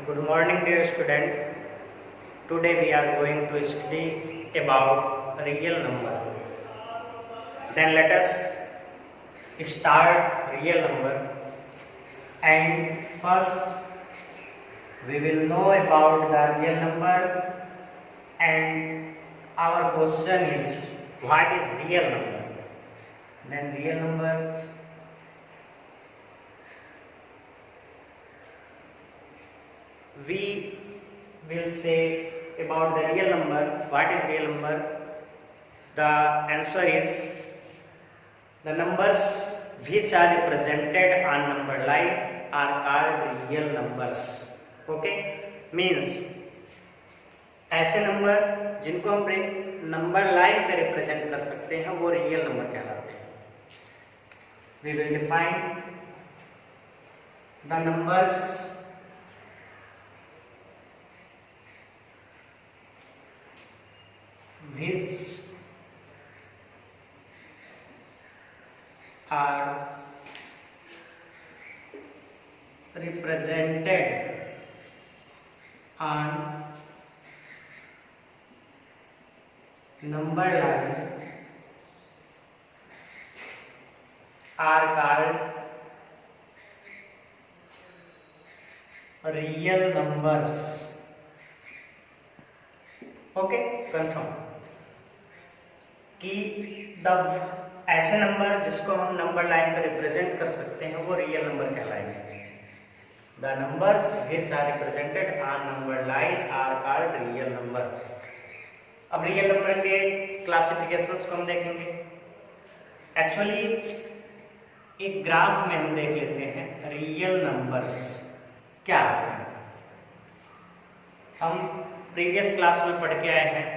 Good morning, dear student. Today we are going to study about real number. Then let us start real number. And first we will know about the real number. And our question is, what is real number? Then real number. We will say about the real number. What is real number? The answer is the numbers which are represented on number line are called real numbers. Okay, means ऐसे number जिनको हम number line पे represent कर सकते हैं वो real number कहलाते हैं. We will define the numbers which are represented on number line are called real numbers. Okay, confirm कि ऐसे नंबर जिसको हम नंबर लाइन पर रिप्रेजेंट कर सकते हैं वो रियल नंबर कहलाएंगे. The numbers which are represented on number line are called real number. अब रियल नंबर के क्लासिफिकेशंस को हम देखेंगे. एक्चुअली एक ग्राफ में हम देख लेते हैं रियल नंबर्स क्या होते हैं. हम प्रीवियस क्लास में पढ़ के आए हैं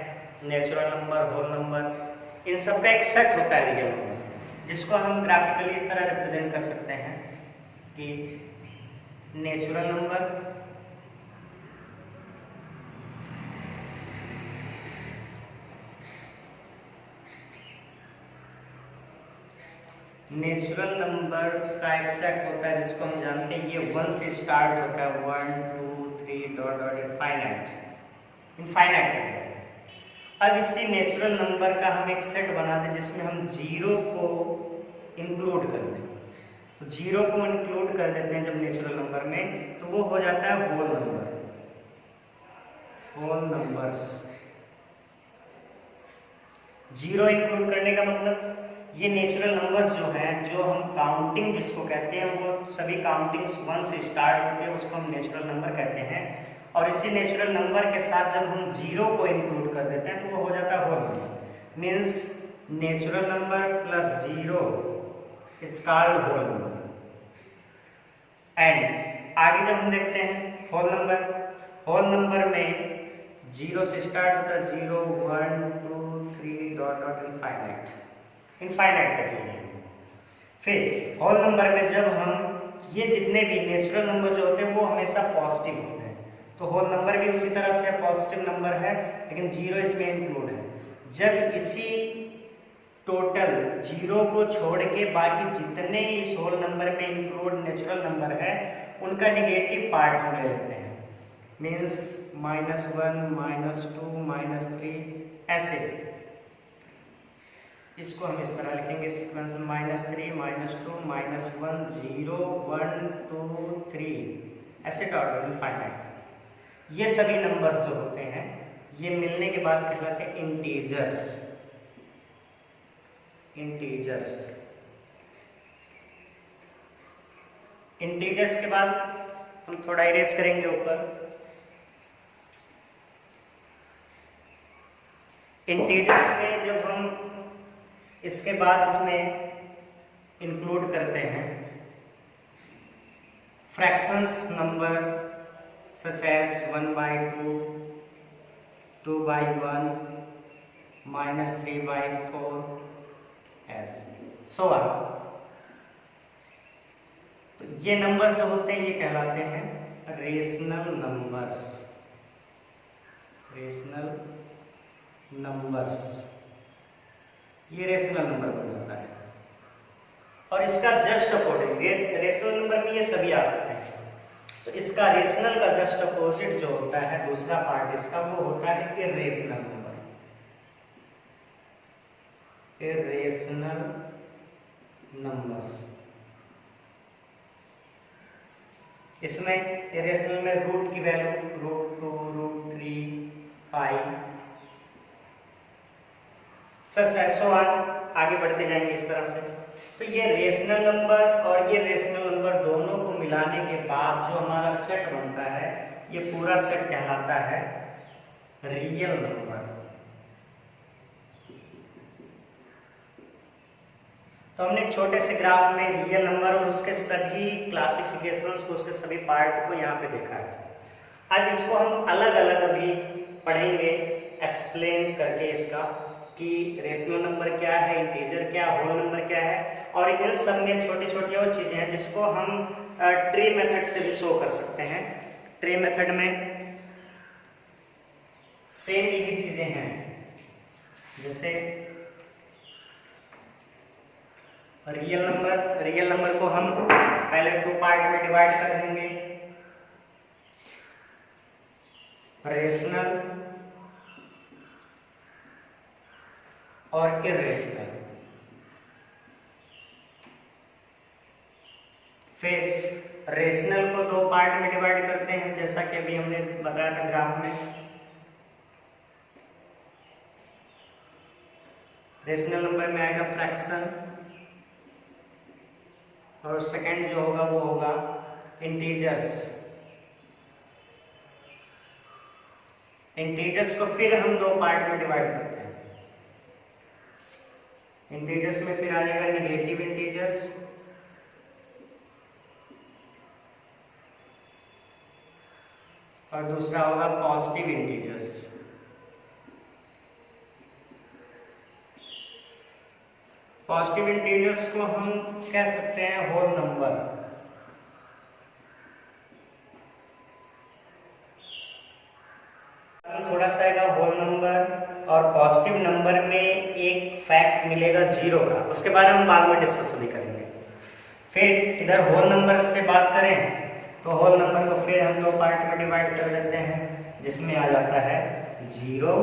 नेचुरल नंबर, होल नंबर, इन सब का एक सेट होता है रियल नंबर जिसको हम ग्राफिकली इस तरह रिप्रेजेंट कर सकते हैं कि नेचुरल नंबर का एक सेट होता है जिसको हम जानते हैं ये 1 से स्टार्ट होता है, 1 2 3 डॉट डॉट इनफाइनाइट तक. अब इसी नेचुरल नंबर का हम एक सेट बना दें जिसमें हम जीरो को इंक्लूड कर दें. तो जीरो को इंक्लूड कर देते हैं जब नेचुरल नंबर में तो वो हो जाता है whole number, whole numbers. Zero include करने का मतलब ये नेचुरल नंबर्स जो हैं, जो हम काउंटिंग जिसको कहते हैं, वो सभी काउंटिंग्स 1 से स्टार्ट होते हैं, उसको हम नेचुरल नंबर कहते हैं. और इसी नेचुरल नंबर के साथ जब हम जीरो को इंक्लूड कर देते हैं तो वो हो जाता है whole number. Means natural number plus zero is called whole number. And आगे जब हम देखते हैं होल नंबर में जीरो से स्टार्ट होता है, 0 1 2 3 डॉट डॉट इनफाइनाइट तक लीजिए. फिर होल नंबर में जब हम ये जितने भी नेचुरल नंबर जो होते हैं वो हमेशा पॉजिटिव होते हैं, तो होल नंबर भी उसी तरह से पॉजिटिव नंबर है लेकिन जीरो इसमें इंक्लूड है. जब इसी टोटल जीरो को छोड़ के बाकी जितने इस होल नंबर में इंक्लूड नेचुरल नंबर है उनका निगेटिव पार्ट हम ले लेते हैं. मीन्स -1 -2 -3 ऐसे. इसको हम इस तरह लिखेंगे सीक्वेंस -3 -2 -1 0 1 2 3 ऐसे डॉट इनफाइनाइट. ये सभी नंबर्स जो होते हैं ये मिलने के बाद कहलाते हैं इंटीजर्स. इंटीजर्स के बाद हम थोड़ा इरेज करेंगे ऊपर. इंटीजर्स में जब हम इसके बाद इसमें इंक्लूड करते हैं fractions number such as 1/2, 2/1, -3/4 as so on. तो ये नंबर्स जो होते हैं ये कहलाते हैं रेशनल नंबर्स. ये रेशनल नंबर बन जाता है. और इसका जस्ट अपोजिट रेशनल नंबर में ये सभी आ सकते हैं. तो इसका रेशनल का जस्ट अपोजिट जो होता है दूसरा पार्ट इसका, वो होता है इर्रेशनल नंबर। इर्रेशनल नंबर्स, इसमें इरेशनल में रूट की वैल्यू √2, √3, पाई, सच सो आगे बढ़ते जाएंगे इस तरह से। तो ये रेशनल नंबर और ये रेशनल नंबर दोनों को मिलाने के बाद जो हमारा सेट बनता है, ये पूरा सेट कहलाता है रियल नंबर। तो हमने एक छोटे से ग्राफ में रियल नंबर और उसके सभी क्लासिफिकेशंस को, उसके सभी पार्ट को यहाँ पे देखा है। अब इसको हम अलग अलग अभी पढ़ेंगे, एक्सप्लेन करके इसका कि रेशनल नंबर क्या है, इंटीजर क्या, होल नंबर क्या है, और इन सब में छोटी छोटी और चीज़ें हैं जिसको हम ट्री मेथड से भी शो कर सकते हैं। ट्री मेथड में सेम यही चीज़ें हैं, जैसे रियल नंबर को हम पहले 2 पार्ट में डिवाइड कर देंगे, रेशनल और इर्रेशनल। फिर रेशनल को 2 पार्ट में डिवाइड करते हैं, जैसा कि अभी हमने बताया था ग्राफ में। रेशनल नंबर में आएगा फ्रैक्शन, और सेकंड जो होगा वो होगा इंटीजर्स। इंटीजर्स को फिर हम 2 पार्ट में डिवाइड करते हैं। इंटीजर्स में फिर आ जाएगा नेगेटिव इंटीजर्स और दूसरा होगा पॉजिटिव इंटीजर्स। पॉजिटिव इंटीजर्स को हम कह सकते हैं होल नंबर। थोड़ा सा आएगा होल नंबर और पॉजिटिव नंबर में एक फैक्ट मिलेगा 0 का, उसके बारे में हम बाद में डिस्कस भी करेंगे। फिर इधर होल नंबर से बात करें तो होल नंबर को फिर हम 2 पार्ट में डिवाइड कर देते हैं, जिसमें आ जाता है 0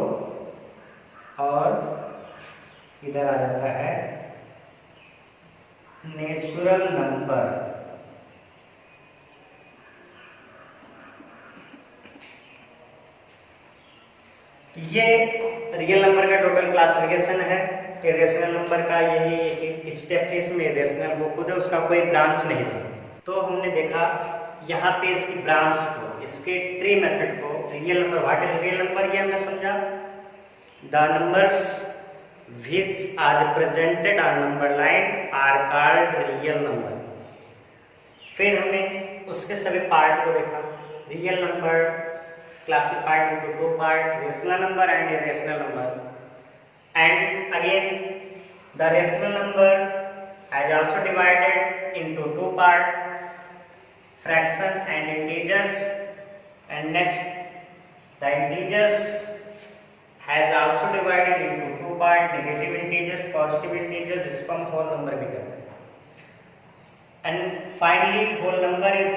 और इधर आ जाता है नेचुरल नंबर। ये रियल नंबर का टोटल क्लासिफिकेशन है। इरेशनल नंबर का यही एक स्टेप है, इसमें इरेशनल वो खुद है, उसका कोई ब्रांच नहीं है। तो हमने देखा यहाँ पे इसकी ब्रांच को, इसके ट्री मेथड को, real number, what is real number, ये हमने समझा। The numbers which are represented on number line are called real number। फिर हमने उसके सभी पार्ट को देखा। Real number classified into 2 parts, rational number and irrational number, and again the rational number has also divided into 2 parts, fraction and integers, and next the integers has also divided into 2 parts, negative integers, positive integers, जिसको हम whole number भी कहते हैं। And finally whole number is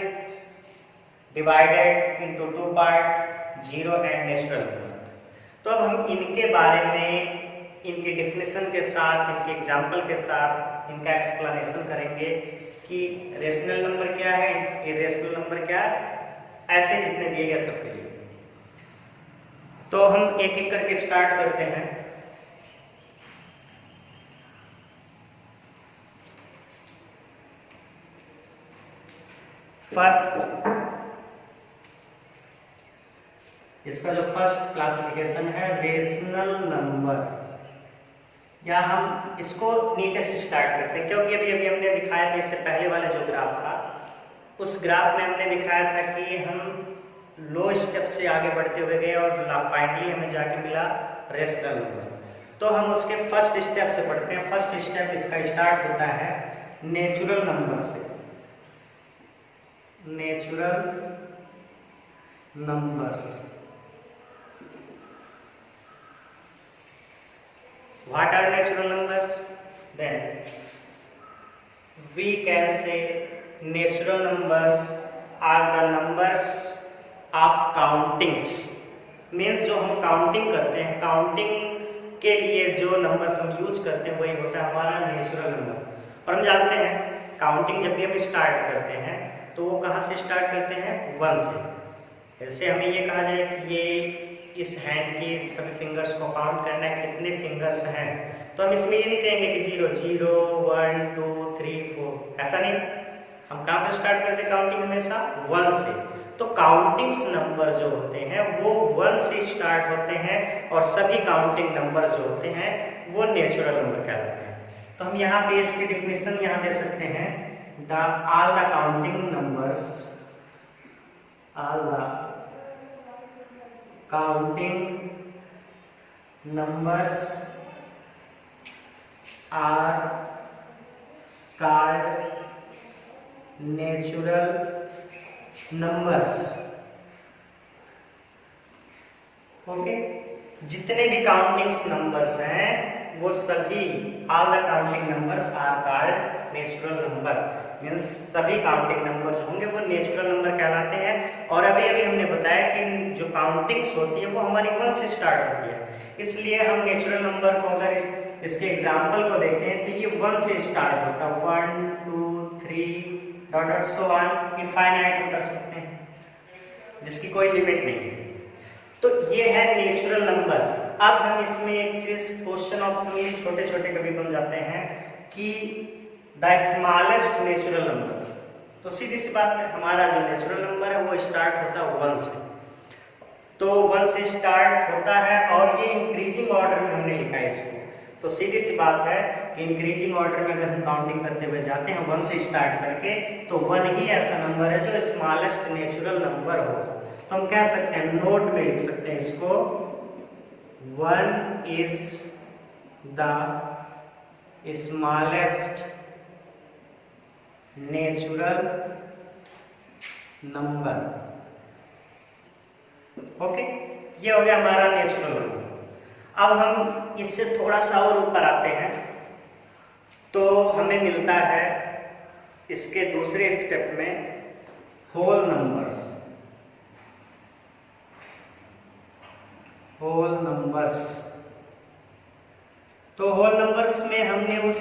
divided into 2 parts, 0 and natural number। तो अब हम इनके बारे में, इनकी डिफिनेशन के साथ, इनके एग्जाम्पल के साथ इनका एक्सप्लेनेशन करेंगे कि रेशनल नंबर क्या है, इरेशनल नंबर क्या है, ऐसे जितने दिए गए सबके लिए। तो हम एक एक करके स्टार्ट करते हैं। फर्स्ट, इसका जो फर्स्ट क्लासिफिकेशन है रेशनल नंबर, या हम इसको नीचे से स्टार्ट करते हैं, क्योंकि अभी अभी हमने दिखाया था, इससे पहले वाला जो ग्राफ था उस ग्राफ में हमने दिखाया था कि हम लो स्टेप से आगे बढ़ते हुए गए और फाइनली हमें जाके मिला रेशनल नंबर। तो हम उसके फर्स्ट स्टेप से पढ़ते हैं। फर्स्ट स्टेप इसका स्टार्ट होता है नेचुरल नंबर से। Natural numbers, what are natural numbers? Then we can say natural numbers are the numbers of countings. Means जो हम काउंटिंग करते हैं, काउंटिंग के लिए जो नंबर्स हम यूज करते हैं वही होता है हमारा नेचुरल नंबर। और हम जानते हैं काउंटिंग जब भी हम स्टार्ट करते हैं तो वो कहाँ से स्टार्ट करते हैं, 1 से। जैसे हमें ये कहा जाए कि ये इस हैंड के सभी फिंगर्स को काउंट करना है, कितने फिंगर्स हैं, तो हम इसमें ये नहीं कहेंगे कि 0 0 1 2 3 4, ऐसा नहीं। हम कहाँ से स्टार्ट करते हैं काउंटिंग, हमेशा 1 से। तो काउंटिंग्स नंबर जो होते हैं वो 1 से स्टार्ट होते हैं और सभी काउंटिंग नंबर जो होते हैं वो नेचुरल नंबर कहलाते हैं। तो हम यहाँ पे इसकी डिफिनेशन यहाँ दे सकते हैं, all the counting numbers, all the counting numbers are called natural numbers। Okay, जितने भी काउंटिंग्स नंबर्स हैं वो सभी all the counting numbers are called natural number. Means सभी काउंटिंग नंबर जो होंगे वो नेचुरल नंबर कहलाते हैं। और अभी अभी हमने बताया कि जो काउंटिंग्स होती है वो हमारी 1 से स्टार्ट होती है, इसलिए हम नेचुरल नंबर को अगर इसके एग्जाम्पल को देखें तो ये 1 से स्टार्ट होता है, 1 2 3 dot dot so on, infinite हम कर सकते हैं, जिसकी कोई लिमिट नहीं है। तो ये है नेचुरल नंबर। अब हम इसमें एक चीज क्वेश्चन ऑप्शन ये छोटे छोटे कभी बन जाते हैं कि द स्मॉलेस्ट नेचुरल नंबर। तो सीधी सी बात है, हमारा जो नेचुरल नंबर है वो स्टार्ट होता है 1 से। तो 1 से स्टार्ट होता है और ये इंक्रीजिंग ऑर्डर में हमने लिखा है इसको। तो सीधी सी बात है कि इंक्रीजिंग ऑर्डर में अगर हम काउंटिंग करते हुए जाते हैं 1 से स्टार्ट करके, तो 1 ही ऐसा नंबर है जो स्मॉलेस्ट नेचुरल नंबर हो। तो हम कह सकते हैं, नोट में लिख सकते हैं इसको, 1 is the smallest natural number. Okay, ये हो गया हमारा नेचुरल नंबर। अब हम इससे थोड़ा सा और ऊपर आते हैं तो हमें मिलता है इसके दूसरे स्टेप में होल नंबर्स। होल नंबर्स, तो होल नंबर्स में हमने उस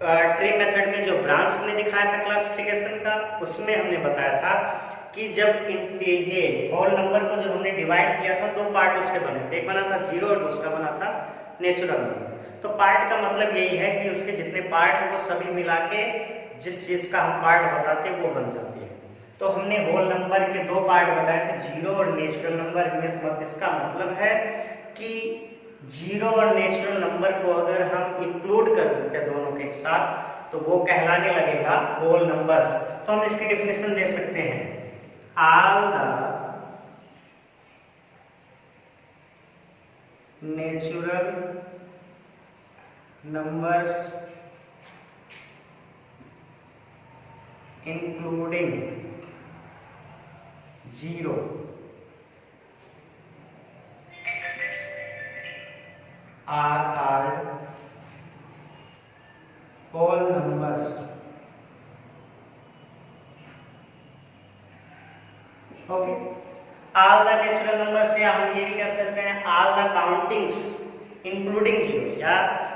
ट्री मेथड में जो ब्रांच हमने दिखाया था क्लासिफिकेशन का, उसमें हमने बताया था कि जब ये होल नंबर को जब हमने डिवाइड किया था 2 पार्ट उसके बने थे, एक बना था 0 और दूसरा बना था नेचुरल नंबर। तो पार्ट का मतलब यही है कि उसके जितने पार्ट हैं वो सभी मिला के जिस चीज का हम पार्ट बताते हैं वो बन जाती है। तो हमने होल नंबर के 2 पार्ट बताए थे, 0 और नेचुरल नंबर। इसका मतलब है कि 0 और नेचुरल नंबर को अगर हम इंक्लूड कर देते हैं दोनों के एक साथ तो वो कहलाने लगेगा होल नंबर्स। तो हम इसकी डेफिनेशन दे सकते हैं, all the natural numbers including 0 are called whole numbers। Okay, all the natural numbers, या हम ये भी कह सकते हैं ऑल द काउंटिंग्स इंक्लूडिंग 0, या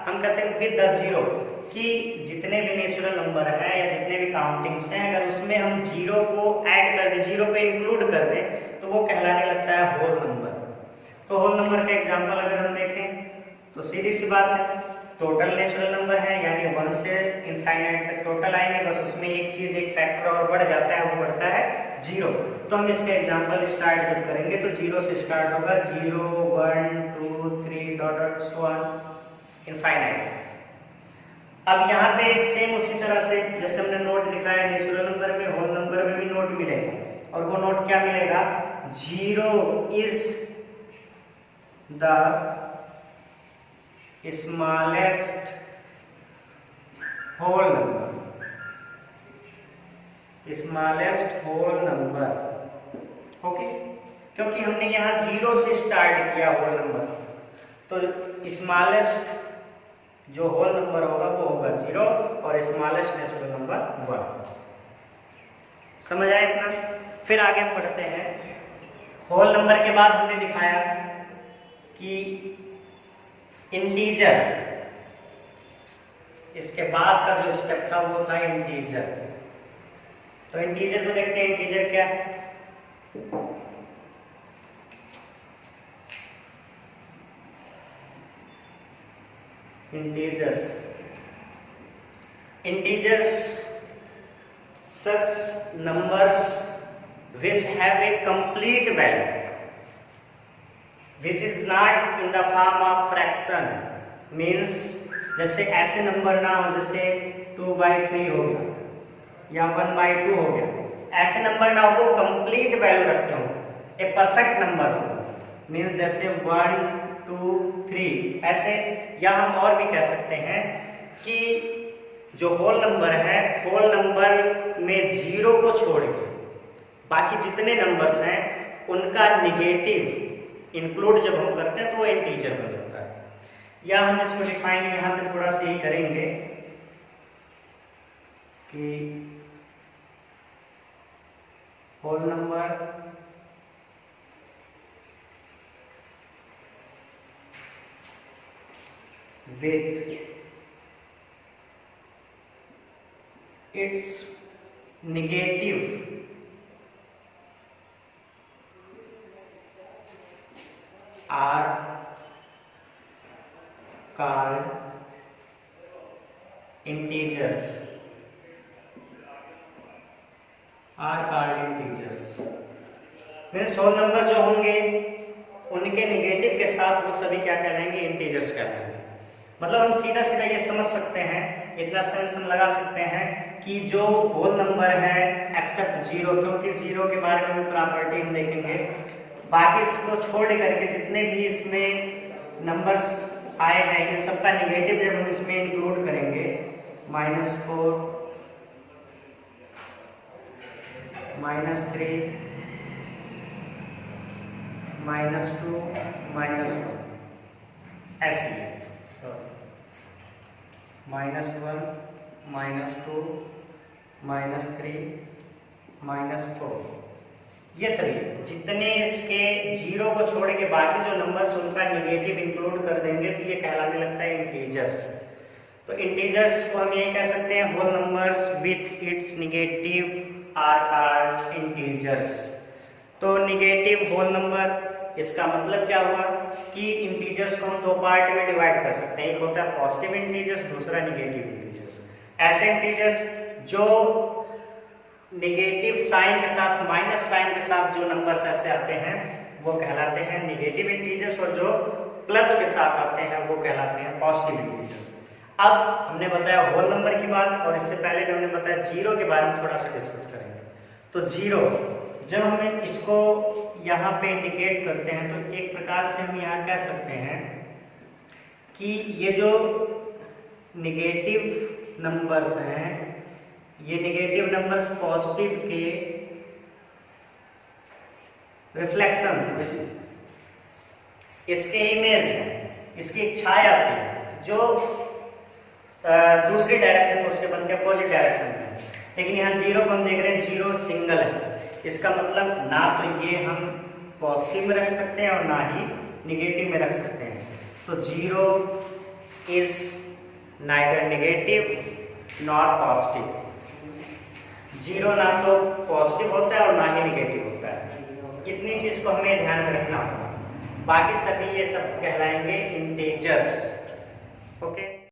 हम कह सकते हैं विद द 0, कि जितने भी नेचुरल नंबर हैं या जितने भी काउंटिंग्स हैं अगर उसमें हम 0 को ऐड कर दें, 0 को इंक्लूड कर दें तो वो कहलाने लगता है होल नंबर। तो होल नंबर का एग्जांपल अगर हम देखें तो सीधी सी बात है, टोटल नेचुरल नंबर है यानी 1 से इनफाइनाइट तक टोटल आएंगे, बस उसमें एक चीज एक फैक्टर और बढ़ जाता है, वो बढ़ता है 0। तो हम इसका एग्जांपल स्टार्ट जब करेंगे तो 0 से स्टार्ट होगा, 0 1 2 3 dot dot so on infinite. अब यहाँ पे सेम उसी तरह से जैसे हमने नोट दिखाया नेचुरल नंबर में, होल नंबर में भी नोट मिलेगा। और वो नोट क्या मिलेगा, 0 is the smallest whole number, smallest whole number. Okay, क्योंकि हमने यहाँ 0 से स्टार्ट किया होल नंबर, तो स्मॉलेस्ट जो होल नंबर होगा वो होगा 0 और स्मॉलेस्ट नेचुरल नंबर 1। समझ आया इतना? फिर आगे हम पढ़ते हैं। होल नंबर के बाद हमने दिखाया कि इंटीजर, इसके बाद का जो स्टेप था वो था इंटीजर। तो इंटीजर को देखते हैं, इंटीजर क्या है? integers such numbers which have a complete value which is not in the form of fraction, means जैसे ऐसे नंबर ना हो जैसे 2/3 हो गया या 1/2 हो गया, ऐसे नंबर ना हो, वो कंप्लीट वैल्यू रखते हो, एक परफेक्ट नंबर हो, मीन्स जैसे 1 2 3 ऐसे। या हम और भी कह सकते हैं कि जो होल नंबर है, होल नंबर में 0 को छोड़ के बाकी जितने नंबर्स हैं उनका निगेटिव इंक्लूड जब हम करते हैं तो वो इंटीजर बन जाता है। या हम इसको डिफाइन यहाँ पे थोड़ा सा ही करेंगे कि whole number with its negative are called integers, means whole number जो होंगे उनके निगेटिव के साथ वो सभी क्या कहलाएंगे? इंटीजर्स कहलाएंगे। मतलब हम सीधा सीधा ये समझ सकते हैं, इतना सेंस हम लगा सकते हैं कि जो होल नंबर है एक्सेप्ट 0, क्योंकि 0 के बारे में भी प्रॉपर्टी हम देखेंगे, बाकी इसको छोड़ करके जितने भी इसमें नंबर्स आए हैं इन सबका निगेटिव जब हम इसमें इंक्लूड करेंगे, -4 -3 -2 -1 ऐसे -1 -2 -3 -4, ये सभी जितने इसके 0 को छोड़ के बाकी जो नंबर्स उनका निगेटिव इंक्लूड कर देंगे तो ये कहलाने लगता है इंटीजर्स। तो इंटीजर्स को हम ये कह सकते हैं whole numbers with its negative are integers. तो निगेटिव होल नंबर, इसका मतलब क्या हुआ कि इंटीजर्स को हम दो पार्ट में डिवाइड कर सकते हैं, एक होता है पॉजिटिव इंटीजर्स, दूसरा निगेटिव इंटीजर्स। ऐसे इंटीजर्स जो निगेटिव साइन के साथ, माइनस साइन के साथ जो नंबर्स ऐसे आते हैं वो कहलाते हैं निगेटिव इंटीजर्स, और जो प्लस के साथ आते हैं वो कहलाते हैं पॉजिटिव इंटीजर्स। अब हमने बताया होल नंबर की बात, और इससे पहले भी हमने बताया 0 के बारे में थोड़ा सा डिस्कस करेंगे। तो 0 जब हम इसको यहाँ पे इंडिकेट करते हैं तो एक प्रकार से हम यहाँ कह सकते हैं कि ये जो निगेटिव नंबर्स हैं, ये निगेटिव नंबर्स पॉजिटिव के रिफ्लेक्शंस हैं, इसके इमेज है, इसकी छाया से जो दूसरी डायरेक्शन में उसके बनते हैं अपोजिट डायरेक्शन में। लेकिन यहाँ 0 को हम देख रहे हैं, 0 सिंगल है, इसका मतलब ना तो ये हम पॉजिटिव में रख सकते हैं और ना ही निगेटिव में रख सकते हैं। तो 0 is neither negative nor positive. 0 ना तो पॉजिटिव होता है और ना ही निगेटिव होता है। इतनी चीज को हमें ध्यान में रखना होगा, बाकी सभी ये सब कहलाएंगे इंटीजर्स। ओके।